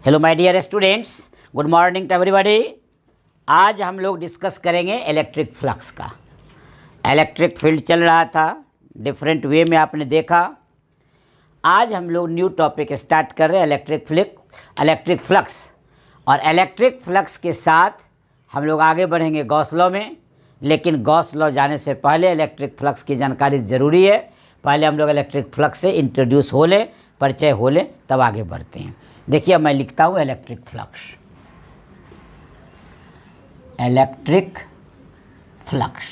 Hello my dear students, good morning to everybody. आज हम लोग डिस्कस करेंगे इलेक्ट्रिक फ्लक्स का। इलेक्ट्रिक फील्ड चल रहा था, डिफरेंट वे में आपने देखा। आज हम लोग न्यू टॉपिक स्टार्ट कर रहे हैं, इलेक्ट्रिक फ्लक्स। और इलेक्ट्रिक फ्लक्स के साथ हम लोग आगे बढ़ेंगे गॉस लॉ में। लेकिन गॉस लॉ जाने से पहले इलेक्ट्रिक फ्लक्स की जानकारी ज़रूरी है। पहले हम लोग इलेक्ट्रिक फ्लक्स से इंट्रोड्यूस हो लें, परिचय हो लें, तब आगे बढ़ते हैं। देखिए मैं लिखता हूँ इलेक्ट्रिक फ्लक्स। इलेक्ट्रिक फ्लक्स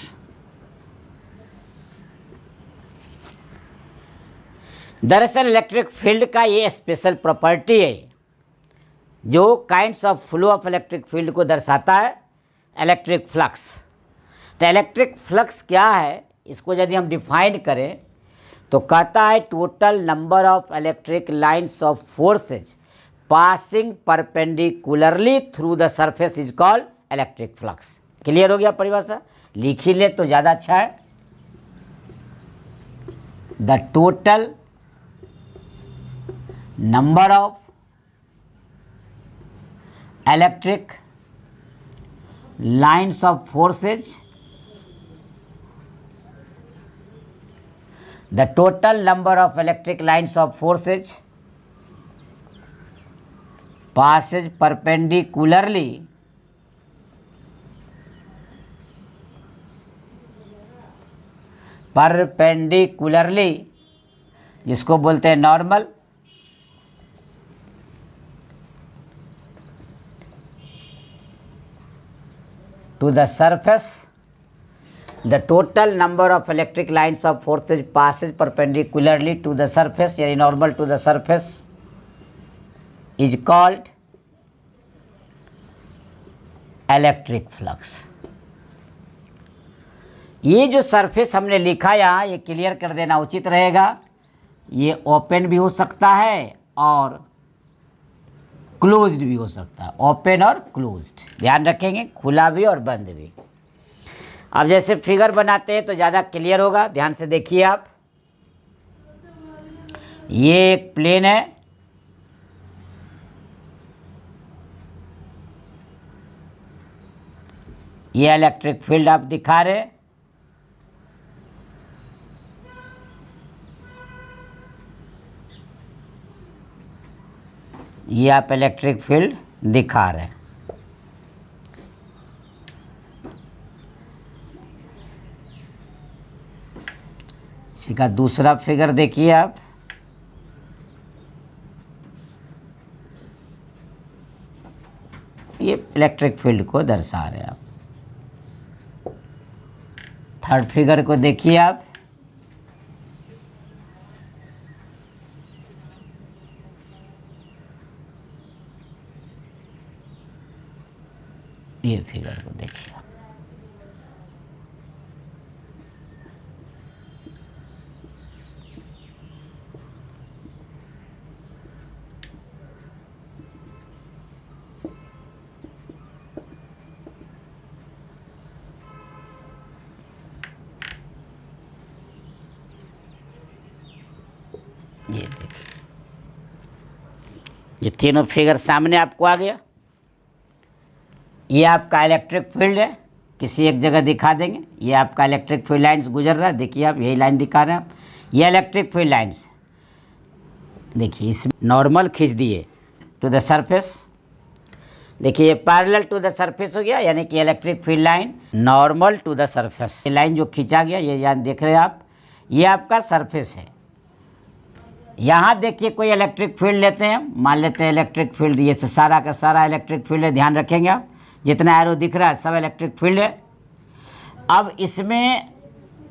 दरअसल इलेक्ट्रिक फील्ड का ये स्पेशल प्रॉपर्टी है जो kinds of flow of electric field को दर्शाता है, इलेक्ट्रिक फ्लक्स। तो इलेक्ट्रिक फ्लक्स क्या है, इसको यदि हम डिफाइन करें तो कहता है total number of electric lines of forces passing perpendicularly through the surface is called electric flux. Clear हो गया परिभाषा? लिख ही ले तो ज़्यादा अच्छा है। The total number of electric lines of forces, the total number of electric lines of forces passes perpendicularly जिसको बोलते हैं normal, to the surface. The total number of electric lines of forces passes perpendicularly to the surface, यानी normal to the surface, is called electric flux. ये जो surface हमने लिखा यहाँ, ये क्लियर कर देना उचित रहेगा। ये ओपन भी हो सकता है और क्लोज्ड भी हो सकता है। ओपन और क्लोज्ड ध्यान रखेंगे, खुला भी और बंद भी। अब जैसे फिगर बनाते हैं तो ज़्यादा क्लियर होगा, ध्यान से देखिए आप। ये एक प्लेन है, ये इलेक्ट्रिक फील्ड आप दिखा रहे, ये आप इलेक्ट्रिक फील्ड दिखा रहे हैं। इसी का दूसरा फिगर देखिए आप। ये इलेक्ट्रिक फील्ड को दर्शा रहे हैं आप। थर्ड फिगर को देखिए आप। ये फिगर को देखिए। ये देखिए, ये तीनों फिगर सामने आपको आ गया। ये आपका इलेक्ट्रिक फील्ड है, किसी एक जगह दिखा देंगे। ये आपका इलेक्ट्रिक फील्ड लाइन्स गुजर रहा है, देखिए आप यही लाइन दिखा रहे हैं आप। ये इलेक्ट्रिक फील्ड लाइन्स देखिए, इस नॉर्मल खींच दिए टू द सरफेस। देखिए ये पैरेलल टू द सरफेस हो गया, यानी कि electric field line normal to the surface. ये लाइन जो खींचा गया, ये यहाँ देख रहे हैं आप, ये आपका सरफेस है। यहाँ देखिए कोई इलेक्ट्रिक फील्ड लेते हैं, मान लेते हैं इलेक्ट्रिक फील्ड, ये सारा का सारा इलेक्ट्रिक फील्ड है। ध्यान रखेंगे आप, जितना एरो दिख रहा है सब इलेक्ट्रिक फील्ड है। अब इसमें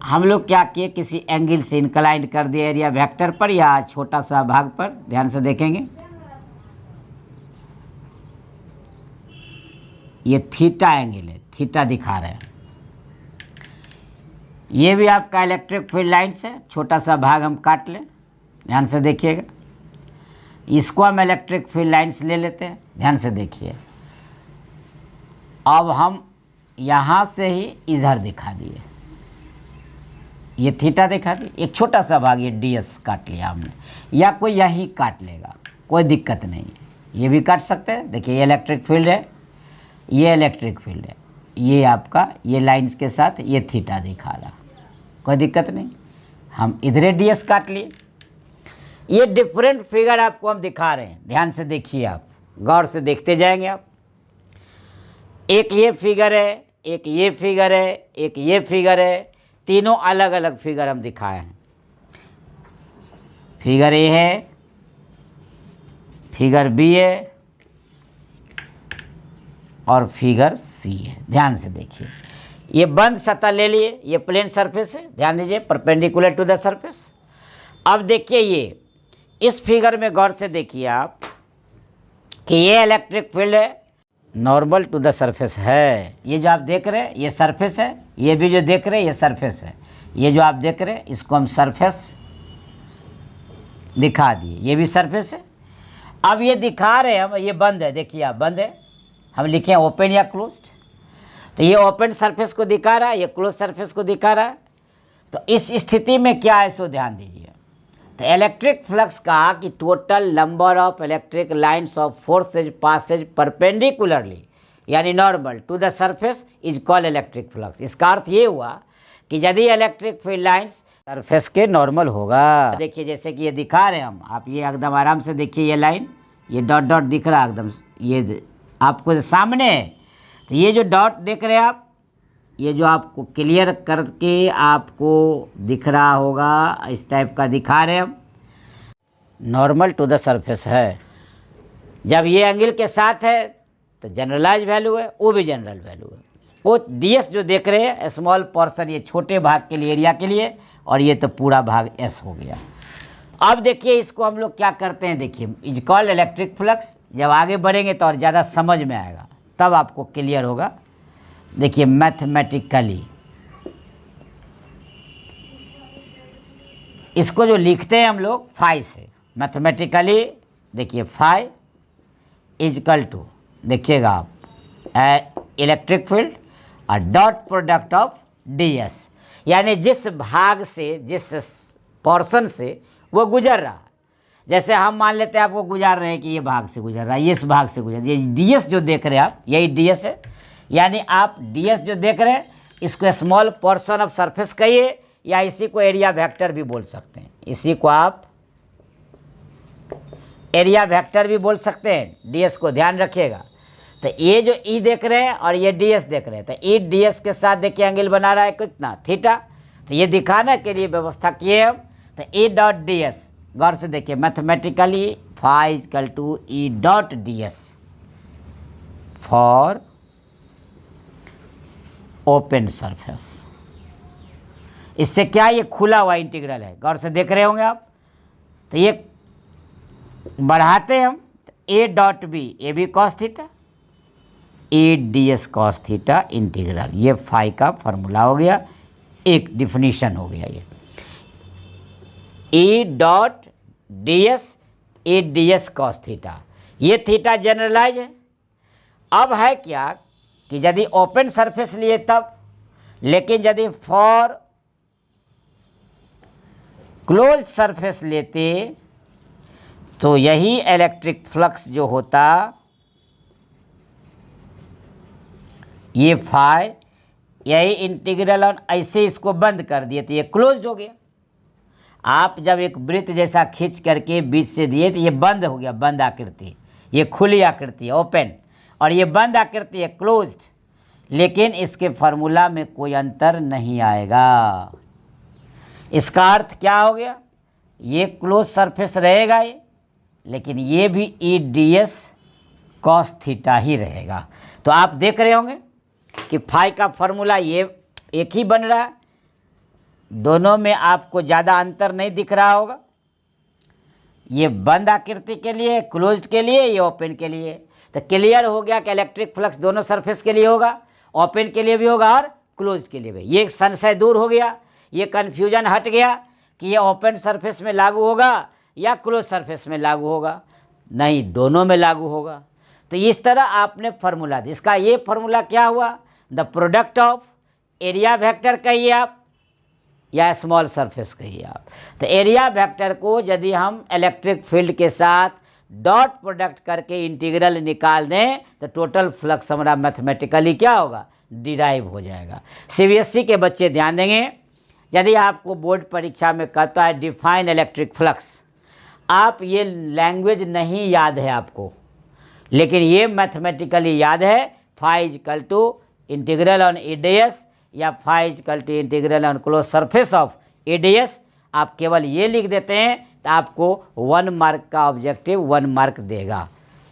हम लोग क्या किए, किसी एंगल से इंक्लाइन कर दिए एरिया वेक्टर पर या छोटा सा भाग पर। ध्यान से देखेंगे, ये थीटा एंगल है, थीटा दिखा रहे हैं। ये भी आपका इलेक्ट्रिक फील्ड लाइन्स है, छोटा सा भाग हम काट लें। ध्यान से देखिएगा, इसको हम इलेक्ट्रिक फील्ड लाइन्स ले लेते हैं। ध्यान से देखिए, अब हम यहाँ से ही इधर दिखा दिए, ये थीटा दिखा दी, एक छोटा सा भाग ये ds काट लिया हमने, या कोई यही काट लेगा, कोई दिक्कत नहीं है। ये भी काट सकते हैं। देखिए ये इलेक्ट्रिक फील्ड है, ये इलेक्ट्रिक फील्ड है, ये आपका ये लाइन्स के साथ ये थीटा दिखा रहा, कोई दिक्कत नहीं। हम इधरे ds काट लिए। ये डिफरेंट फिगर आपको हम दिखा रहे हैं, ध्यान से देखिए, आप गौर से देखते जाएंगे आप। एक ये फिगर है, एक ये फिगर है, एक ये फिगर है, तीनों अलग अलग फिगर हम दिखाए हैं। फिगर ए है, फिगर बी है और फिगर सी है। ध्यान से देखिए, ये बंद सतह ले लिए, ये प्लेन सरफेस है, ध्यान दीजिए, परपेंडिकुलर टू द सरफेस। अब देखिए ये इस फिगर में गौर से देखिए आप कि ये इलेक्ट्रिक फील्ड है, नॉर्मल टू द सरफेस है। ये जो आप देख रहे हैं ये सरफेस है, ये भी जो देख रहे हैं ये सरफेस है। ये जो आप देख रहे हैं इसको हम सरफेस दिखा दिए, ये भी सरफेस है। अब ये दिखा रहे हैं हम, ये बंद है, देखिए आप बंद है, हम लिखे हैं ओपन या क्लोज्ड। तो ये ओपन सरफेस को दिखा रहा है, ये क्लोज सरफेस को दिखा रहा है। तो इस स्थिति में क्या है सो ध्यान दीजिए। तो इलेक्ट्रिक फ्लक्स का कि total number of electric lines of forces passes perpendicularly यानी normal to the surface is called electric flux. इसका अर्थ ये हुआ कि यदि इलेक्ट्रिक फील्ड लाइन्स सरफेस के नॉर्मल होगा, देखिए जैसे कि ये दिखा रहे हैं हम, आप ये एकदम आराम से देखिए, ये लाइन, ये डॉट डॉट दिख रहा है एकदम, ये आपको सामने है। तो ये जो डॉट देख रहे हैं आप, ये जो आपको क्लियर करके आपको दिख रहा होगा, इस टाइप का दिखा रहे हैं हम, नॉर्मल टू द सरफेस है। जब ये एंगल के साथ है तो जनरलाइज वैल्यू है, वो भी जनरल वैल्यू है। वो ds जो देख रहे हैं स्मॉल पोर्शन, ये छोटे भाग के लिए, एरिया के लिए, और ये तो पूरा भाग s हो गया। अब देखिए इसको हम लोग क्या करते हैं, देखिए इज कॉल्ड इलेक्ट्रिक फ्लक्स। जब आगे बढ़ेंगे तो और ज़्यादा समझ में आएगा, तब आपको क्लियर होगा। देखिए मैथमेटिकली इसको जो लिखते हैं हम लोग फाई से, मैथमेटिकली देखिए फाई इजकल टू, देखिएगा आप इलेक्ट्रिक फील्ड और डॉट प्रोडक्ट ऑफ ds, यानी जिस भाग से, जिस पोर्शन से वो गुजर रहा है। जैसे हम मान लेते हैं आपको गुजार रहे हैं कि ये भाग से गुजर रहा है, ये इस भाग से गुजर, ये ds जो देख रहे हैं आप, यही ds है। यानी आप ds जो देख रहे हैं इसको स्मॉल पोर्शन ऑफ सरफेस कहिए, या इसी को एरिया वेक्टर भी बोल सकते हैं, इसी को आप एरिया वेक्टर भी बोल सकते हैं। ds को ध्यान रखिएगा। तो ये जो E देख रहे हैं और ये ds देख रहे हैं, तो E ds के साथ देखिए एंगल बना रहा है कितना, थीटा। तो ये दिखाने के लिए व्यवस्था किए हम। तो E डॉट ds, गौर से देखिए, mathematically phi is equal to E dot ds for open surface. इससे क्या, ये खुला हुआ इंटीग्रल है, गौर से देख रहे होंगे आप। तो ये बढ़ाते हैं हम, a dot B, A B cos theta, A ds cos theta integral, ये फाई का फॉर्मूला हो गया, एक डिफिनीशन हो गया। ये A dot ds, A ds cos theta, ये थीटा जनरलाइज है। अब है क्या कि यदि ओपन सरफेस लिए तब, लेकिन यदि फॉर क्लोज सरफेस लेते तो यही इलेक्ट्रिक फ्लक्स जो होता, ये फाई, यही इंटीग्रल, और ऐसे इसको बंद कर दिए तो ये क्लोज्ड हो गया। आप जब एक वृत्त जैसा खींच करके बीच से दिए तो ये बंद हो गया, बंद आकृति, ये खुली आकृति है ओपन, और ये बंद आकृति है क्लोज्ड। लेकिन इसके फार्मूला में कोई अंतर नहीं आएगा। इसका अर्थ क्या हो गया, ये क्लोज सरफेस रहेगा ये, लेकिन ये भी ई ds कॉस थीटा ही रहेगा। तो आप देख रहे होंगे कि फाई का फॉर्मूला ये एक ही बन रहा है, दोनों में आपको ज़्यादा अंतर नहीं दिख रहा होगा। ये बंद आकृति के लिए, क्लोज्ड के लिए, ये ओपन के लिए। तो क्लियर हो गया कि इलेक्ट्रिक फ्लक्स दोनों सरफेस के लिए होगा, ओपन के लिए भी होगा और क्लोज्ड के लिए भी। ये संशय दूर हो गया, ये कन्फ्यूजन हट गया कि ये ओपन सरफेस में लागू होगा या क्लोज सरफेस में लागू होगा। नहीं, दोनों में लागू होगा। तो इस तरह आपने फार्मूला दिया। इसका ये फार्मूला क्या हुआ, the product of area vector कहिए आप या स्मॉल सरफेस कहिए आप। तो एरिया वेक्टर को यदि हम इलेक्ट्रिक फील्ड के साथ डॉट प्रोडक्ट करके इंटीग्रल निकाल दें तो टोटल फ्लक्स हमारा मैथमेटिकली क्या होगा, डिराइव हो जाएगा। सीबीएसई के बच्चे ध्यान देंगे, यदि आपको बोर्ड परीक्षा में कहता है डिफाइन इलेक्ट्रिक फ्लक्स, आप ये लैंग्वेज नहीं याद है आपको, लेकिन ये मैथमेटिकली याद है, phi equal to integral on ADS या phi equal to integral on close surface of ADS. आप केवल ये लिख देते हैं तो आपको 1 मार्क का ऑब्जेक्टिव 1 मार्क देगा।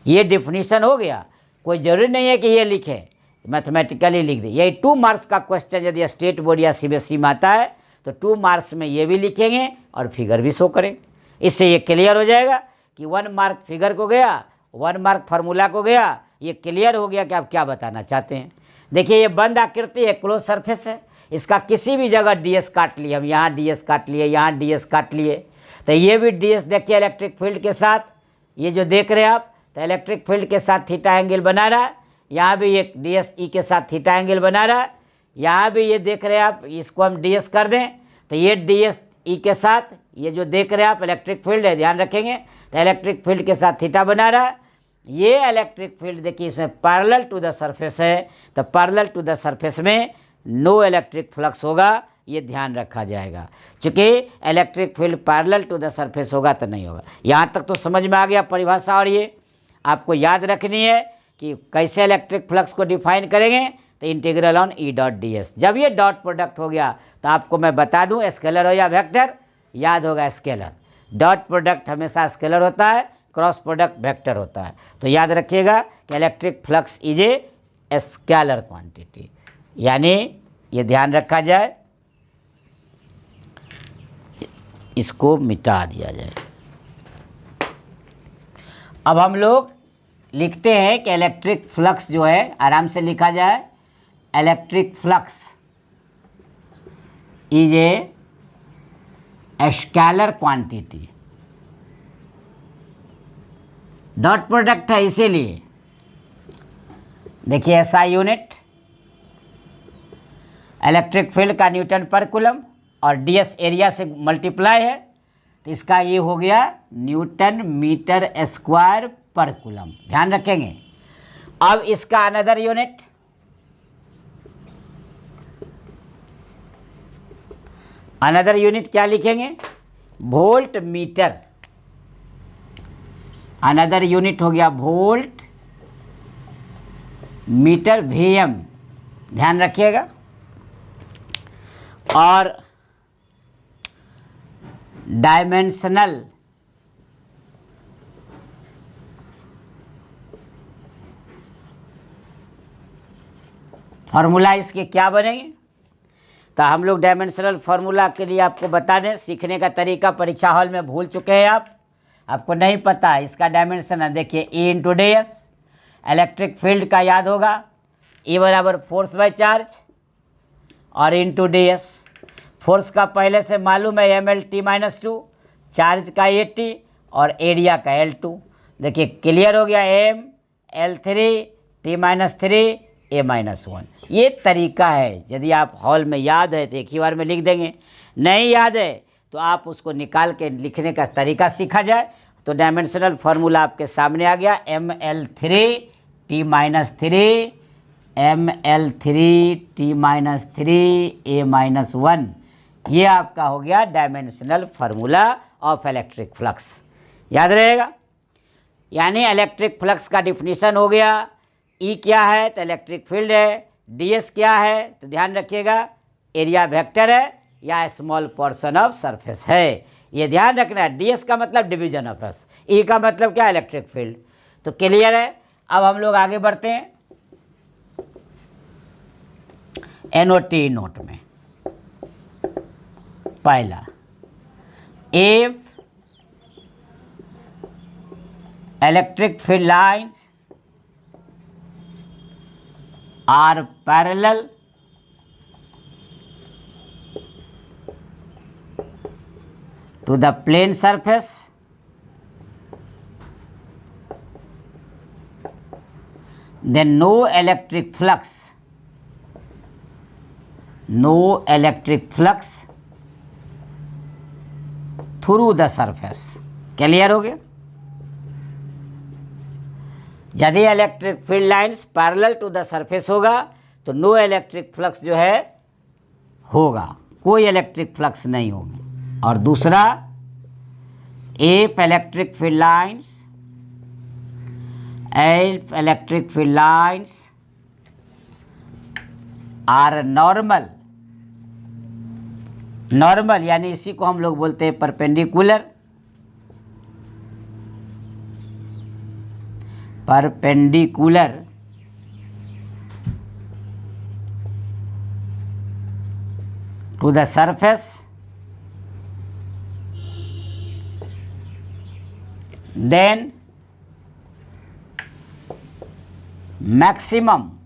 ये डिफिनीशन हो गया, कोई ज़रूरी नहीं है कि ये लिखे, मैथमेटिकली लिख दे। यही 2 मार्क्स का क्वेश्चन यदि स्टेट बोर्ड या सीबीएसई में आता है तो 2 मार्क्स में ये भी लिखेंगे और फिगर भी शो करें। इससे ये क्लियर हो जाएगा कि 1 मार्क फिगर को गया, 1 मार्क फार्मूला को गया। ये क्लियर हो गया कि आप क्या बताना चाहते हैं। देखिए ये बंद आकृति है, क्लोज सरफेस है, इसका किसी भी जगह डीएस काट लिए, हम यहाँ डीएस काट लिए, यहाँ डीएस काट लिए, तो ये भी डीएस देखिए इलेक्ट्रिक फील्ड के साथ, ये जो देख रहे हैं आप, तो इलेक्ट्रिक फील्ड के साथ थीटा एंगल बना रहा है। यहाँ भी एक डीएस ई के साथ थीटा एंगल बना रहा है। यहाँ भी ये देख रहे हैं आप, इसको हम डीएस कर दें तो ये डीएस ई के साथ, ये जो देख रहे हैं आप इलेक्ट्रिक फील्ड है, ध्यान रखेंगे, तो इलेक्ट्रिक फील्ड के साथ थीटा बना रहा है। ये इलेक्ट्रिक फील्ड देखिए इसमें पैरेलल टू द सरफेस है, तो पैरेलल टू द सरफेस में नो इलेक्ट्रिक फ्लक्स होगा, ये ध्यान रखा जाएगा। चूँकि electric field parallel to the surface होगा तो नहीं होगा। यहाँ तक तो समझ में आ गया परिभाषा, और ये आपको याद रखनी है कि कैसे इलेक्ट्रिक फ्लक्स को डिफाइन करेंगे, तो integral on E dot d S. जब ये डॉट प्रोडक्ट हो गया तो आपको मैं बता दूं, स्केलर हो या वेक्टर, याद होगा स्केलर। डॉट प्रोडक्ट हमेशा स्केलर होता है, क्रॉस प्रोडक्ट वेक्टर होता है। तो याद रखिएगा कि electric flux is a scalar quantity, यानी ये ध्यान रखा जाए, इसको मिटा दिया जाए। अब हम लोग लिखते हैं कि इलेक्ट्रिक फ्लक्स जो है, आराम से लिखा जाए, electric flux is a scalar quantity. Dot product है इसीलिए, देखिए ऐसा यूनिट इलेक्ट्रिक फील्ड का न्यूटन पर कूलम और डीएस एरिया से मल्टीप्लाई है, तो इसका ये हो गया न्यूटन मीटर स्क्वायर पर कूलम, ध्यान रखेंगे। अब इसका अनदर यूनिट, अनदर यूनिट क्या लिखेंगे, वोल्ट मीटर। अनदर यूनिट हो गया वोल्ट मीटर वीएम, ध्यान रखिएगा। और डायमेंशनल फार्मूला इसके क्या बनेंगे, तो हम लोग डायमेंशनल फार्मूला के लिए आपको बता दें, सीखने का तरीका परीक्षा हॉल में भूल चुके हैं आप, आपको नहीं पता है इसका डायमेंशन है। देखिए E into D S, electric field का याद होगा, ई बराबर फोर्स बाय चार्ज और इंटू डी एस। फोर्स का पहले से मालूम है mL/T-2, चार्ज का AT और एरिया का L2। देखिए क्लियर हो गया, mL3 T-3 A-1। ये तरीका है, यदि आप हॉल में याद है तो एक ही बार में लिख देंगे, नहीं याद है तो आप उसको निकाल के लिखने का तरीका सीखा जाए। तो डायमेंशनल फार्मूला आपके सामने आ गया, mL3 T-3 mL3 T-3 A-1, ये आपका हो गया dimensional formula of electric flux, याद रहेगा। यानी इलेक्ट्रिक फ्लक्स का डिफिनीशन हो गया, ई क्या है तो इलेक्ट्रिक फील्ड है, डीएस क्या है तो ध्यान रखिएगा एरिया वेक्टर है या स्मॉल पोर्शन ऑफ सरफेस है, ये ध्यान रखना है। डीएस का मतलब डिवीजन ऑफ एस, ई का मतलब क्या, इलेक्ट्रिक फील्ड। तो क्लियर है। अब हम लोग आगे बढ़ते हैं एनओटी नोट में। पहला, if electric field lines are parallel to the plane surface, then no electric flux through the surface। Clear हो गया। यदि electric field lines parallel to the surface होगा तो नो इलेक्ट्रिक फ्लक्स जो है होगा, कोई इलेक्ट्रिक फ्लक्स नहीं होगा। और दूसरा, if electric field lines are normal यानी इसी को हम लोग बोलते हैं perpendicular to the surface, then maximum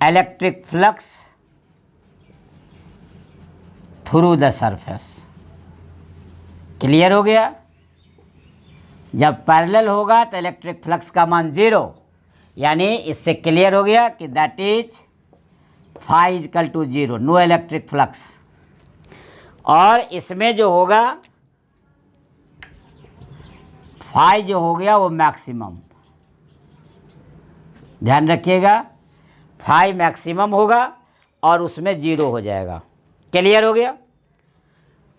electric flux through the surface। Clear हो गया? जब पैरेलल होगा तो इलेक्ट्रिक फ्लक्स का मान 0, यानी इससे क्लियर हो गया कि that is phi is equal to 0, no electric flux. और इसमें जो होगा फाई जो हो गया वो मैक्सिमम, ध्यान रखिएगा, फाई मैक्सिमम होगा और उसमें 0 हो जाएगा। क्लियर हो गया?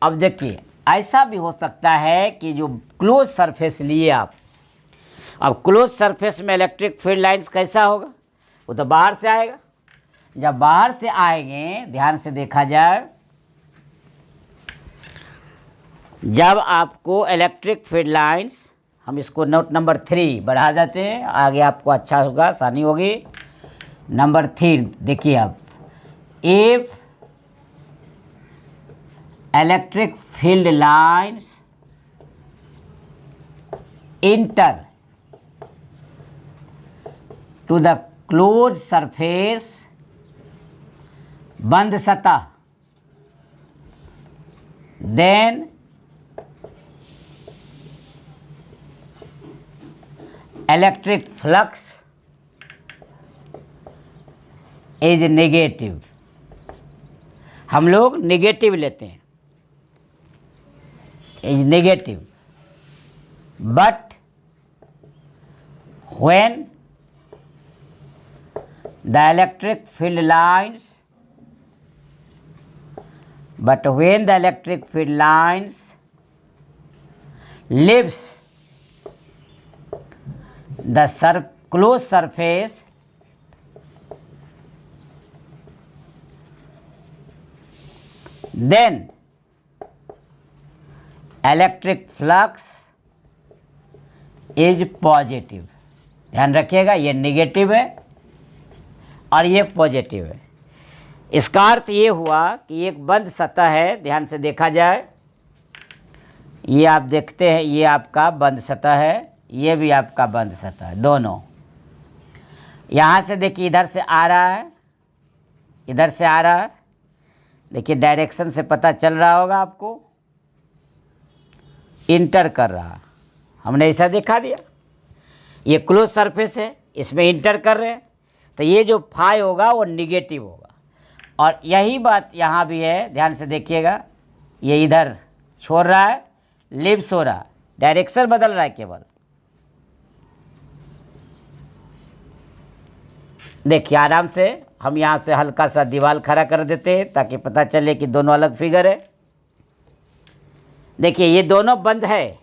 अब देखिए, ऐसा भी हो सकता है कि जो क्लोज सरफेस लिए आप, अब क्लोज सरफेस में इलेक्ट्रिक फील्ड लाइंस कैसा होगा, वो तो बाहर से आएगा। जब बाहर से आएंगे, ध्यान से देखा जाए, जब आपको इलेक्ट्रिक फील्ड लाइंस, हम इसको नोट नंबर 3 बढ़ा देते हैं, आगे आपको अच्छा होगा, आसानी होगी। नंबर 3 देखिए आप, if electric field lines enter to the closed surface, बंद सतह, then electric flux is negative. हम लोग नेगेटिव लेते हैं, is negative, but when the electric field lines leaves the closed surface, then electric flux is positive। ध्यान रखिएगा, ये negative है और ये पॉजिटिव है। इसका अर्थ ये हुआ कि एक बंद सतह है, ध्यान से देखा जाए, ये आप देखते हैं, ये आपका बंद सतह है, ये भी आपका बंद सतह है, दोनों। यहाँ से देखिए, इधर से आ रहा है, इधर से आ रहा है, देखिए डायरेक्शन से पता चल रहा होगा आपको, इंटर कर रहा, हमने ऐसा दिखा दिया। ये क्लोज सरफेस है, इसमें इंटर कर रहे हैं, तो ये जो फाई होगा वो निगेटिव होगा। और यही बात यहाँ भी है, ध्यान से देखिएगा, ये इधर छोड़ रहा है, लिव्स हो रहा है, डायरेक्शन बदल रहा है केवल। देखिए आराम से हम यहाँ से हल्का सा दीवार खड़ा कर देते हैं ताकि पता चले कि दोनों अलग फिगर है। देखिए ये दोनों बंद है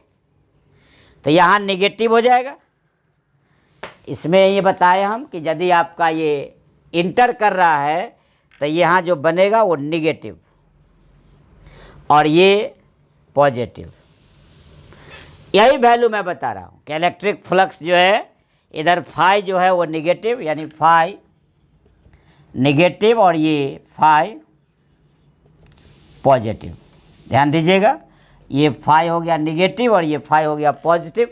तो यहाँ नेगेटिव हो जाएगा। इसमें ये बताए हम कि यदि आपका ये इंटर कर रहा है तो यहाँ जो बनेगा वो नेगेटिव और ये पॉजिटिव। यही वैल्यू मैं बता रहा हूँ कि इलेक्ट्रिक फ्लक्स जो है इधर फाई जो है वो नेगेटिव, यानी फाई नेगेटिव और ये फाई पॉजिटिव। ध्यान दीजिएगा, ये फाई हो गया नेगेटिव और ये फाई हो गया पॉजिटिव।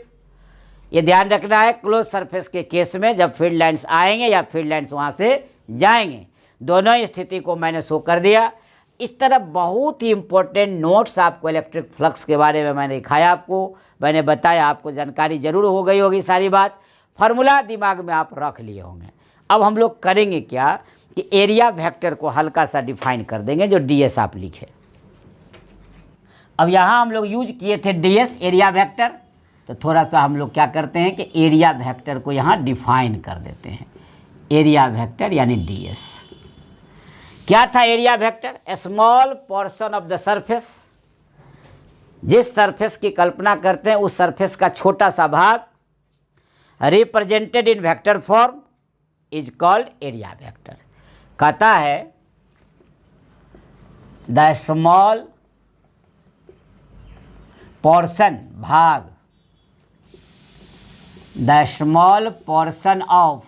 ये ध्यान रखना है क्लोज सरफेस के केस में, जब फील्ड लाइंस आएंगे या फील्ड लाइंस वहाँ से जाएंगे, दोनों ही स्थिति को मैंने शो कर दिया। इस तरह बहुत ही इंपॉर्टेंट नोट्स आपको इलेक्ट्रिक फ्लक्स के बारे में मैंने दिखाया, आपको मैंने बताया, आपको जानकारी जरूर हो गई होगी सारी बात, फार्मूला दिमाग में आप रख लिए होंगे। अब हम लोग करेंगे क्या कि एरिया वेक्टर को हल्का सा डिफाइन कर देंगे, जो डीएस आप लिखे। अब यहाँ हम लोग यूज किए थे डीएस एरिया वेक्टर, तो थोड़ा सा हम लोग क्या करते हैं कि एरिया वेक्टर को यहाँ डिफाइन कर देते हैं। एरिया वेक्टर यानी ds। क्या था area vector? A small portion of the surface, जिस सरफेस की कल्पना करते हैं उस सरफेस का छोटा सा भाग represented in vector form is called area vector. कहता है द स्मॉल पोर्शन, भाग, the small portion of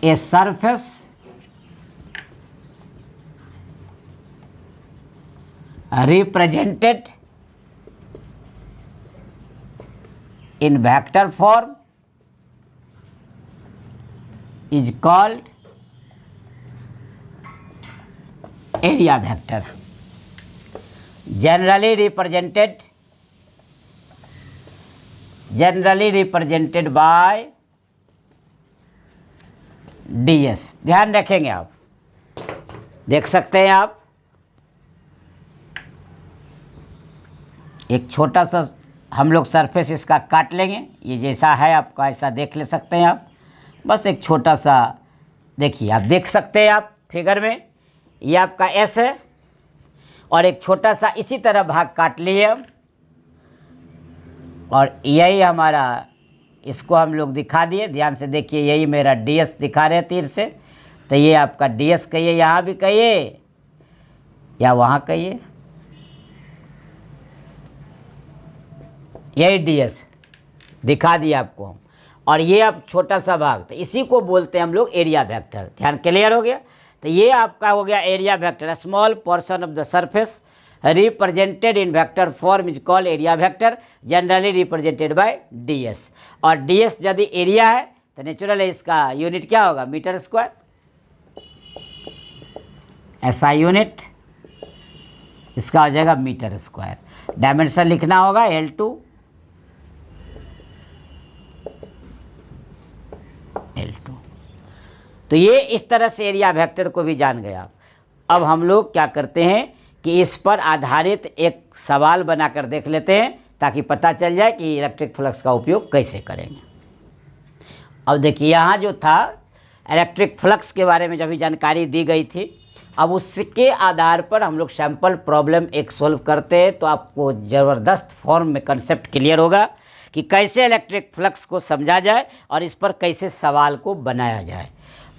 a surface represented in vector form is called area vector, generally represented by ds। ध्यान रखेंगे आप, देख सकते हैं आप एक छोटा सा हम लोग सरफेस इसका काट लेंगे, ये जैसा है आपका ऐसा देख ले सकते हैं आप। बस एक छोटा सा देखिए, आप देख सकते हैं आप फिगर में, ये आपका एस है और एक छोटा सा इसी तरह भाग काट लिए हम, और यही हमारा, इसको हम लोग दिखा दिए। ध्यान से देखिए, यही मेरा ds दिखा रहे तीर से, तो ये आपका ds कहिए, यहाँ भी कहिए या वहाँ कहिए, यही ds दिखा दिया आपको हम। और ये अब छोटा सा भाग, तो इसी को बोलते हैं हम लोग एरिया वेक्टर। ध्यान क्लियर हो गया? तो ये आपका हो गया area vector. Small portion of the surface represented in vector form is called area vector, generally represented by ds। और ds यदि एरिया है तो नेचुरल है, इसका यूनिट क्या होगा? Metre square. ऐसा यूनिट इसका हो जाएगा मीटर स्क्वायर। डायमेंशन लिखना होगा L2 तो ये इस तरह से एरिया वेक्टर को भी जान गए आप। अब हम लोग क्या करते हैं कि इस पर आधारित एक सवाल बनाकर देख लेते हैं, ताकि पता चल जाए कि इलेक्ट्रिक फ्लक्स का उपयोग कैसे करेंगे। अब देखिए, यहाँ जो था इलेक्ट्रिक फ्लक्स के बारे में जब भी जानकारी दी गई थी, अब उसके आधार पर हम लोग सैम्पल प्रॉब्लम एक सॉल्व करते हैं, तो आपको ज़बरदस्त फॉर्म में कंसेप्ट क्लियर होगा कि कैसे इलेक्ट्रिक फ्लक्स को समझा जाए और इस पर कैसे सवाल को बनाया जाए।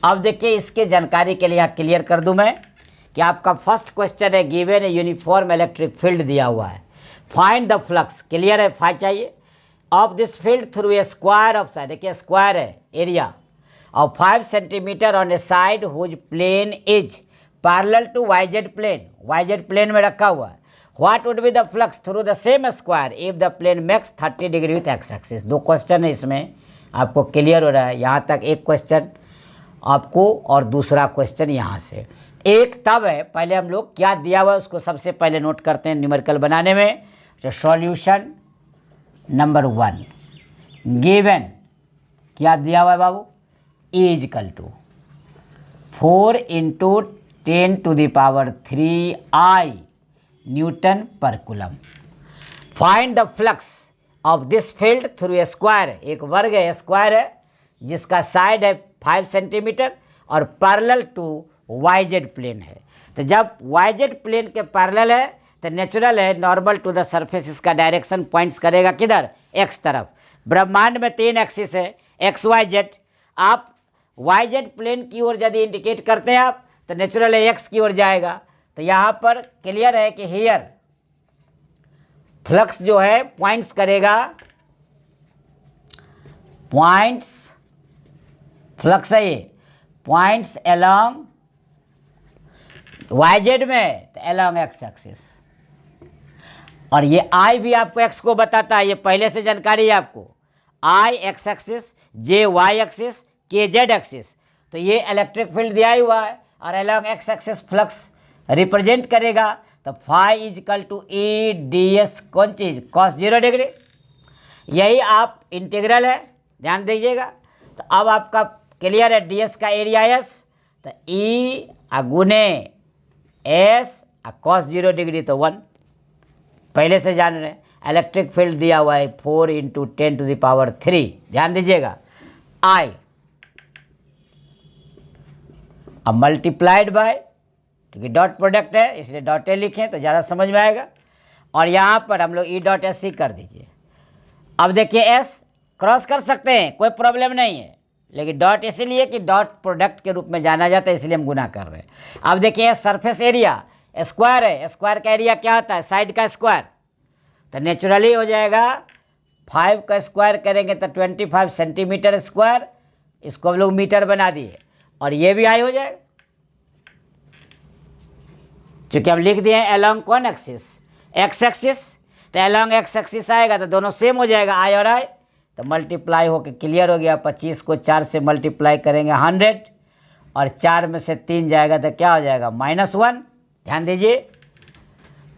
अब देखिए, इसके जानकारी के लिए यहाँ क्लियर कर दूं मैं कि आपका फर्स्ट क्वेश्चन है, given a uniform electric field दिया हुआ है, फाइंड द फ्लक्स। क्लियर है? फाइव चाहिए of this field through a square of side, देखिए स्क्वायर है एरिया, और 5 centimetre on a side whose plane is parallel to YZ plane, YZ plane में रखा हुआ है। What would be the flux through the same square if the plane makes 30 degree with x axis. दो question है इसमें, आपको clear हो रहा है? यहाँ तक एक क्वेश्चन आपको और दूसरा क्वेश्चन यहाँ से। एक तब है, पहले हम लोग क्या दिया हुआ है उसको सबसे पहले नोट करते हैं न्यूमेरिकल बनाने में। तो सॉल्यूशन नंबर 1 गिवन क्या दिया हुआ है बाबू? E is equal to 4 into 10⁻³ I newton पर coulomb. Find the flux of this field through a square, एक वर्ग है, स्क्वायर है, जिसका साइड है 5 सेंटीमीटर और पैरेलल टू YZ प्लेन है। तो जब YZ प्लेन के पैरेलल है तो नेचुरल है, नॉर्मल टू द सरफेस, इसका डायरेक्शन पॉइंट्स करेगा किधर? X तरफ। ब्रह्मांड में 3 एक्सिस है, XYZ। आप YZ प्लेन की ओर यदि इंडिकेट करते हैं आप तो नेचुरल है X की ओर जाएगा। तो यहाँ पर क्लियर है कि हियर फ्लक्स जो है पॉइंट्स करेगा, पॉइंट्स फ्लक्स है ये, पॉइंट्स अलोंग YZ में तो अलोंग X एक्सिस। और ये I भी आपको X को बताता है, ये पहले से जानकारी है आपको। I X axis, J Y axis, K Z axis. तो ये इलेक्ट्रिक फील्ड दिया हुआ है और along X axis flux represent करेगा। तो phi is equal to E ds कौन चीज़? cos 0 degree. यही आप इंटीग्रल है, ध्यान दीजिएगा। तो अब आपका क्लियर है, ds का एरिया S, तो E गुने S cos 0 डिग्री तो 1, पहले से जान रहे हैं। इलेक्ट्रिक फील्ड दिया हुआ है 4 × 10⁻³ ध्यान दीजिएगा I, अब मल्टीप्लाइड बाय, क्योंकि डॉट प्रोडक्ट है इसलिए डॉट ए लिखें तो ज़्यादा समझ में आएगा, और यहाँ पर हम लोग E.SC कर दीजिए। अब देखिए एस क्रॉस कर सकते हैं, कोई प्रॉब्लम नहीं है, लेकिन डॉट इसलिए कि डॉट प्रोडक्ट के रूप में जाना जाता है, इसलिए हम गुना कर रहे हैं। अब देखिए सरफेस एरिया स्क्वायर है, स्क्वायर का एरिया क्या होता है, साइड का स्क्वायर, तो नेचुरली हो जाएगा 5 का स्क्वायर करेंगे तो 25 सेंटीमीटर स्क्वायर, इसको हम लोग मीटर बना दिए, और ये भी आई हो जाएगा, चूँकि हम लिख दिए अलोंग कौन एक्सिस, एक्स एक्सिस, तो अलोंग एक्स एक्सिस आएगा तो दोनों सेम हो जाएगा आई और आई, तो मल्टीप्लाई होकर क्लियर हो गया। 25 को 4 से मल्टीप्लाई करेंगे 100, और 4 में से 3 जाएगा तो क्या हो जाएगा -1, ध्यान दीजिए।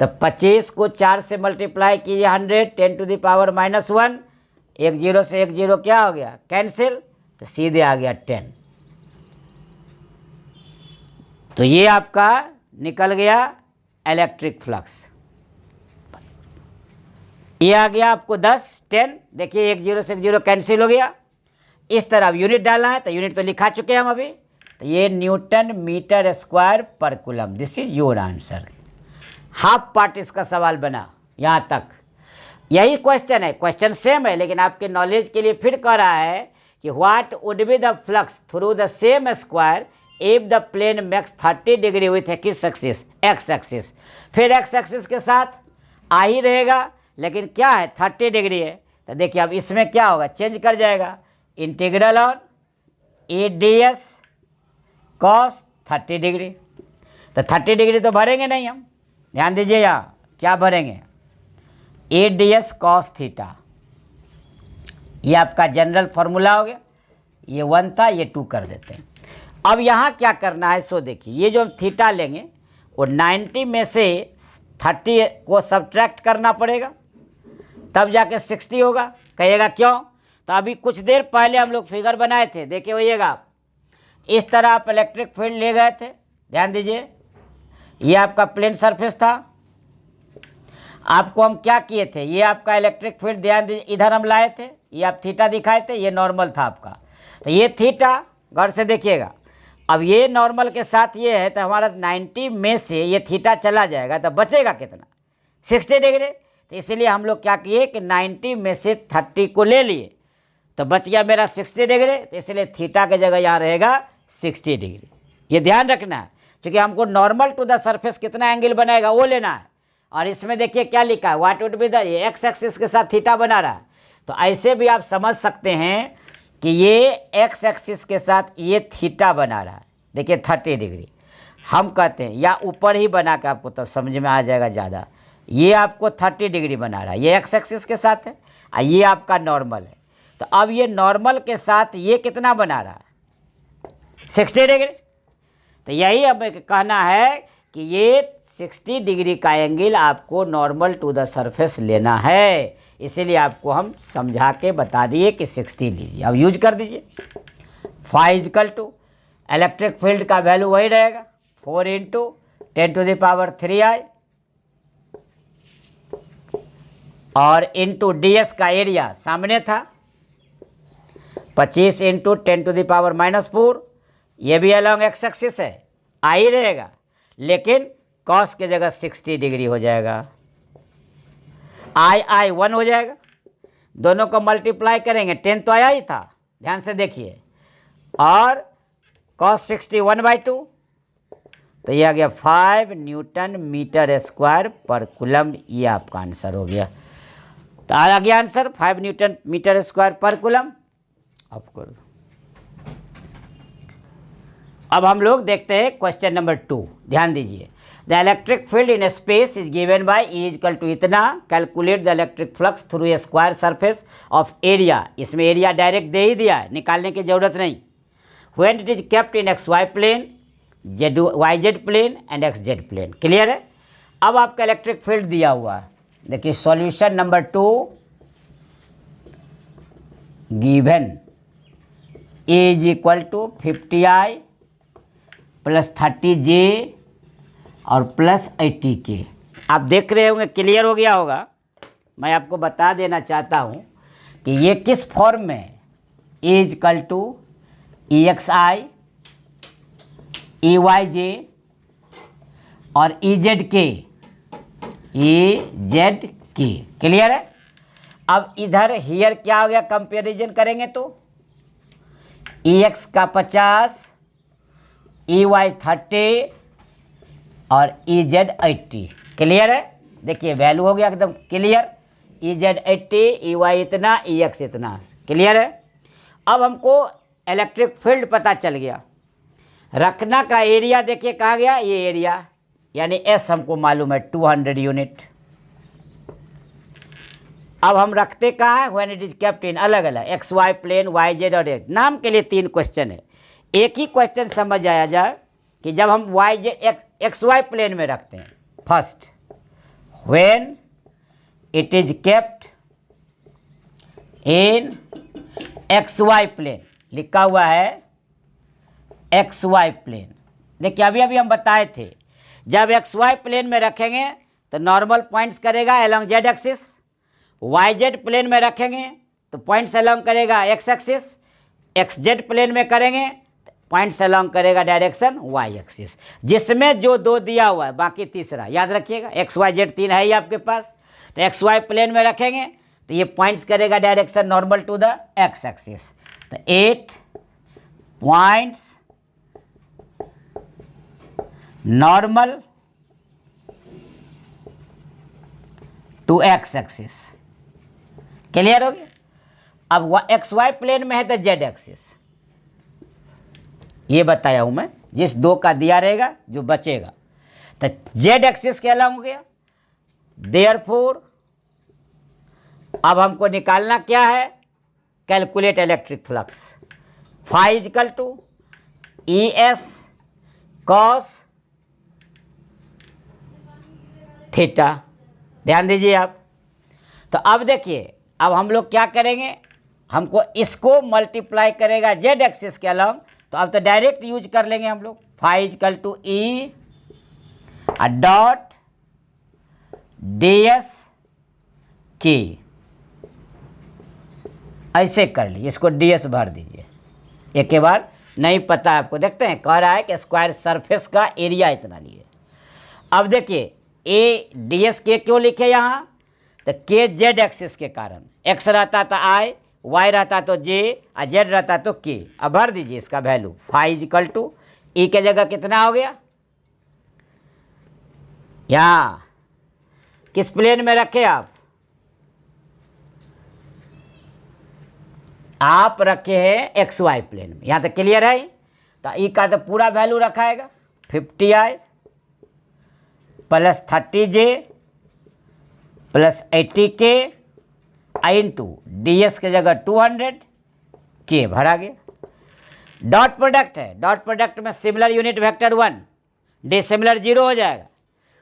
तो 25 को 4 से मल्टीप्लाई कीजिए 100, 10⁻⁻1, एक जीरो से एक जीरो क्या हो गया कैंसिल, तो सीधे आ गया 10। तो ये आपका निकल गया इलेक्ट्रिक फ्लक्स, ये आ गया आपको 10, 10, देखिए एक जीरो से एक जीरो कैंसिल हो गया। इस तरह अब यूनिट डालना है, तो यूनिट तो लिखा चुके हैं हम अभी, तो ये न्यूटन मीटर स्क्वायर पर coulomb, this is your answer. Half part इसका सवाल बना यहाँ तक, यही क्वेश्चन है, क्वेश्चन सेम है, लेकिन आपके नॉलेज के लिए फिर कह रहा है कि what would be the flux through the same square if the plane makes 30 degree with किस एक्सिस, एक्स एक्सिस। फिर एक्स एक्सिस के साथ आ ही रहेगा, लेकिन क्या है 30 डिग्री है, तो देखिए अब इसमें क्या होगा, चेंज कर जाएगा, integral on EDS cos 30 degree, तो 30 डिग्री तो भरेंगे नहीं हम, ध्यान दीजिए यहाँ क्या भरेंगे, EDS cos थीटा, ये आपका जनरल फॉर्मूला हो गया, ये 1 था ये 2 कर देते हैं। अब यहाँ क्या करना है, सो देखिए ये जो हम थीटा लेंगे वो 90 में से 30 को सब्ट्रैक्ट करना पड़ेगा, तब जाके 60 होगा। कहिएगा क्यों, तो अभी कुछ देर पहले हम लोग फिगर बनाए थे, देखिए होइएगा आप, इस तरह आप इलेक्ट्रिक फील्ड ले गए थे, ध्यान दीजिए, ये आपका प्लेन सरफेस था, आपको हम क्या किए थे, ये आपका इलेक्ट्रिक फील्ड ध्यान दीजिए इधर हम लाए थे, ये आप थीटा दिखाए थे, ये नॉर्मल था आपका, तो ये थीटा गौर से देखिएगा, अब ये नॉर्मल के साथ ये है, तो हमारा 90 में से ये थीटा चला जाएगा तो बचेगा कितना 60 डिग्री, तो इसलिए हम लोग क्या किए कि 90 में से 30 को ले लिए, तो बच गया मेरा 60 डिग्री, तो इसलिए थीटा की जगह यहाँ रहेगा 60 डिग्री। ये ध्यान रखना है, क्योंकि हमको नॉर्मल टू द सरफेस कितना एंगल बनाएगा वो लेना है, और इसमें देखिए क्या लिखा है, what would be the, x axis के साथ थीटा बना रहा है, तो ऐसे भी आप समझ सकते हैं कि ये एक्स एक्सिस के साथ ये थीटा बना रहा है, देखिए 30 डिग्री हम कहते हैं, या ऊपर ही बना के आपको तब समझ में आ जाएगा ज़्यादा, ये आपको 30 डिग्री बना रहा है, ये एक्स एक्सिस के साथ है, और ये आपका नॉर्मल है, तो अब ये नॉर्मल के साथ ये कितना बना रहा है 60 डिग्री, तो यही अब कहना है कि ये 60 डिग्री का एंगल आपको नॉर्मल टू द सरफेस लेना है, इसीलिए आपको हम समझा के बता दिए कि 60 लीजिए, अब यूज कर दीजिए। φ इलेक्ट्रिक फील्ड का वैल्यू वही रहेगा 4 × 10⁻³ और इंटू DS का एरिया सामने था 25 × 10⁻⁻4, ये भी अलोंग एक्स एक्सिस है, आई रहेगा, लेकिन कॉस की जगह 60 डिग्री हो जाएगा, आई 1 हो जाएगा, दोनों को मल्टीप्लाई करेंगे 10 तो आया ही था, ध्यान से देखिए, और cos 60 1/2, तो ये आ गया 5 न्यूटन मीटर स्क्वायर पर कूलम, ये आपका आंसर हो गया। तो आ गया आंसर 5 न्यूटन मीटर स्क्वायर पर कूलम। अब हम लोग देखते हैं क्वेश्चन नंबर 2, ध्यान दीजिए, the electric field in space is given by E = इतना, calculate the electric flux through a square surface of area, इसमें एरिया डायरेक्ट दे ही दिया है, निकालने की जरूरत नहीं, when it is kept in XY plane, YZ plane and XZ plane, clear है। अब आपका इलेक्ट्रिक फील्ड दिया हुआ है, देखिए solution number 2, given A = 50I + 30J और +80K, आप देख रहे होंगे क्लियर हो गया होगा, मैं आपको बता देना चाहता हूँ कि ये किस फॉर्म में है, e is equal to E X I E Y J और ई जेड के, क्लियर है। अब इधर हियर क्या हो गया, कंपेरिजन करेंगे तो ई एक्स का 50, ई वाई 30 और ई जेड 80, क्लियर है। देखिए वैल्यू हो गया एकदम clear, E Z 80, E Y इतना, ई एक्स इतना, क्लियर है। अब हमको इलेक्ट्रिक फील्ड पता चल गया। रखना का एरिया देखिए कहाँ गया, ये एरिया, यानी एस हमको मालूम है 200 यूनिट। अब हम रखते कहाँ है, when it is kept in, अलग अलग X Y plane, Y Z और एक्स। नाम के लिए 3 क्वेश्चन है, एक ही क्वेश्चन समझ आया जाए कि जब हम Y Z X Y plane में रखते हैं, first when it is kept in X Y plane, लिखा हुआ है एक्स वाई प्लेन। देखिए अभी अभी हम बताए थे, जब एक्स वाई प्लेन में रखेंगे तो नॉर्मल पॉइंट्स करेगा along Z axis, Y Z plane में रखेंगे तो पॉइंट्स अलोंग करेगा X axis, X Z plane में करेंगे तो पॉइंट्स अलोंग करेगा डायरेक्शन वाई एक्सिस, जिसमें जो 2 दिया हुआ है, बाकी तीसरा याद रखिएगा। एक्स वाई जेड 3 है ही आपके पास, तो एक्स वाई प्लेन में रखेंगे तो ये पॉइंट्स करेगा direction normal to the x axis, तो 8 points normal to x axis, clear हो गया। अब एक्स वाई प्लेन में है तो जेड एक्सिस, ये बताया हूं मैं, जिस 2 का दिया रहेगा जो बचेगा तो जेड एक्सिस के अलग हो गया। देयरफॉर अब हमको निकालना क्या है, calculate electric flux, phi is equal to E S cos theta, ध्यान दीजिए आप। तो अब देखिए अब हम लोग क्या करेंगे, हमको इसको मल्टीप्लाई करेगा जेड एक्सिस के अलॉन्ग, तो अब तो डायरेक्ट यूज कर लेंगे हम लोग, phi is equal to E dot d S की, ऐसे कर ली, इसको डी एस भर दीजिए एक के बार, नहीं पता आपको, देखते हैं कह रहा है कि स्क्वायर सरफेस का एरिया इतना लिए। अब देखिए ए डी एस के क्यों लिखे यहाँ, तो के जेड एक्सिस के कारण, एक्स रहता तो आई, वाई रहता तो जे और जेड रहता तो के। अब भर दीजिए इसका वैल्यू, फाई इजकल टू ई के जगह कितना हो गया, यहाँ किस प्लेन में रखे आप रखे हैं एक्स वाई प्लेन में, यहाँ तक क्लियर है। तो ई का तो पूरा वैल्यू रखाएगा 50i plus 30j plus 80k into D S के जगह 200k भरा गया। डॉट प्रोडक्ट है, डॉट प्रोडक्ट में सिमिलर यूनिट वेक्टर 1, डिसिमिलर 0 हो जाएगा,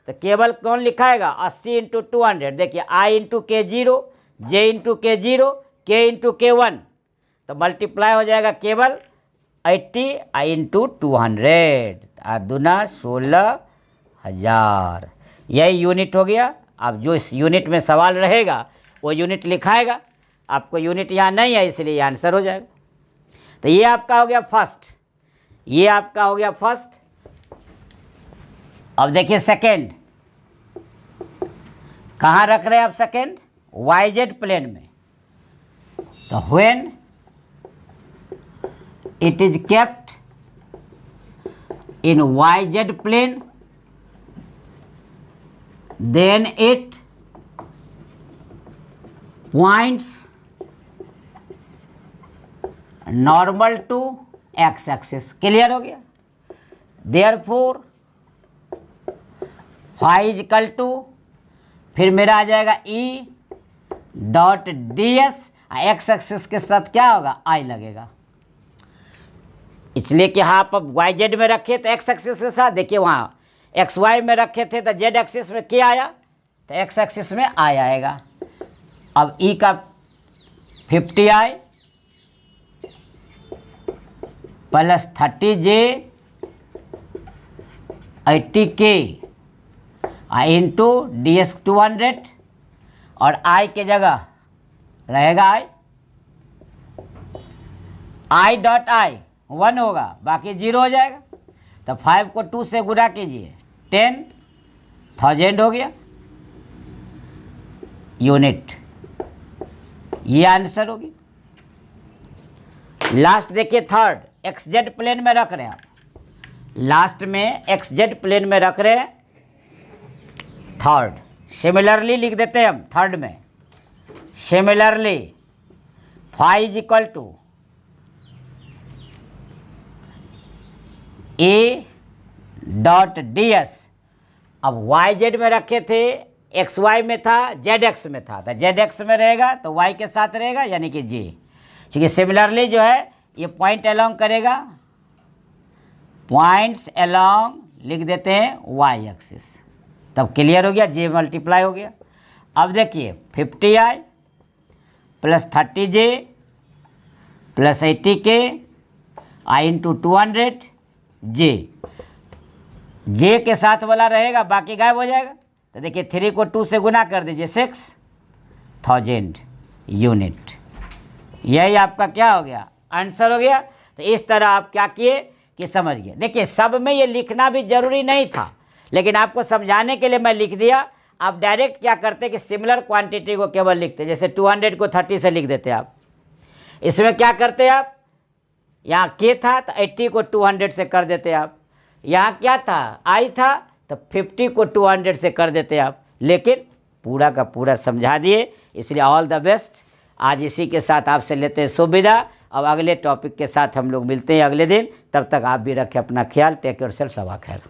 तो केवल कौन लिखाएगा 80 इंटू 200, देखिए आई इंटू के 0, जे इंटू के 0, के इंटू के 1, तो मल्टीप्लाई हो जाएगा केवल 80 इंटू 200, और दूना 16,000, यही यूनिट हो गया। अब जो इस यूनिट में सवाल रहेगा वो यूनिट लिखाएगा, आपको यूनिट यहाँ नहीं है इसलिए आंसर हो जाएगा। तो ये आपका हो गया फर्स्ट, ये आपका हो गया फर्स्ट। अब देखिए सेकेंड, कहाँ रख रहे हैं आप सेकेंड, वाई जेड प्लेन में, तो when it is kept in Y Z plane then it points normal to x axis, clear हो गया। therefore phi is equal to, फिर मेरा आ जाएगा e dot d S, x axis के साथ क्या होगा आई लगेगा, इसलिए कि हाँ आप वाई जेड में रखे तो एक्स एक्सिस के साथ, देखिए वहाँ एक्स वाई में रखे थे तो जेड एक्सिस में क्या आया, तो एक्स एक्सिस में आई आएगा। अब ई का 50i plus 30j 80k into D S 200 और आई की जगह रहेगा आई डॉट आई 1 होगा, बाकी 0 हो जाएगा। तो 5 को 2 से गुणा कीजिए, 10,000 हो गया यूनिट। ये आंसर होगी। लास्ट देखिए थर्ड, एक्स जेड प्लेन में रख रहे हैं आप, लास्ट में एक्स जेड प्लेन में रख रहे हैं थर्ड। सिमिलरली लिख देते हैं हम थर्ड में, similarly phi is equal to A dot d S. अब वाई जेड में रखे थे, एक्स वाई में था, जेड एक्स में था, तो जेड एक्स में रहेगा तो वाई के साथ रहेगा यानी कि जे। क्योंकि सिमिलरली जो है ये पॉइंट अलोंग करेगा, पॉइंट्स अलोंग लिख देते हैं वाई एक्सिस। तब क्लियर हो गया, जे मल्टीप्लाई हो गया। अब देखिए 50i plus 30j plus 80k आई इंटू 200 जे के साथ वाला रहेगा, बाकी गायब हो जाएगा। तो देखिए 3 को 2 से गुना कर दीजिए, 6000 यूनिट। यही आपका क्या हो गया, आंसर हो गया। तो इस तरह आप क्या किए कि समझ गए। देखिए सब में ये लिखना भी जरूरी नहीं था, लेकिन आपको समझाने के लिए मैं लिख दिया। आप डायरेक्ट क्या करते कि सिमिलर क्वांटिटी को केवल लिखते, जैसे 200 को 30 से लिख देते आप। इसमें क्या करते आप, यहाँ के था तो 80 को 200 से कर देते आप, यहाँ क्या था आई था तो 50 को 200 से कर देते आप। लेकिन पूरा का पूरा समझा दिए, इसलिए ऑल द बेस्ट। आज इसी के साथ आपसे लेते हैं सुविधा। अब अगले टॉपिक के साथ हम लोग मिलते हैं अगले दिन। तब तक आप भी रखें अपना ख्याल। टेक योरसेल्फ, सबा खैर।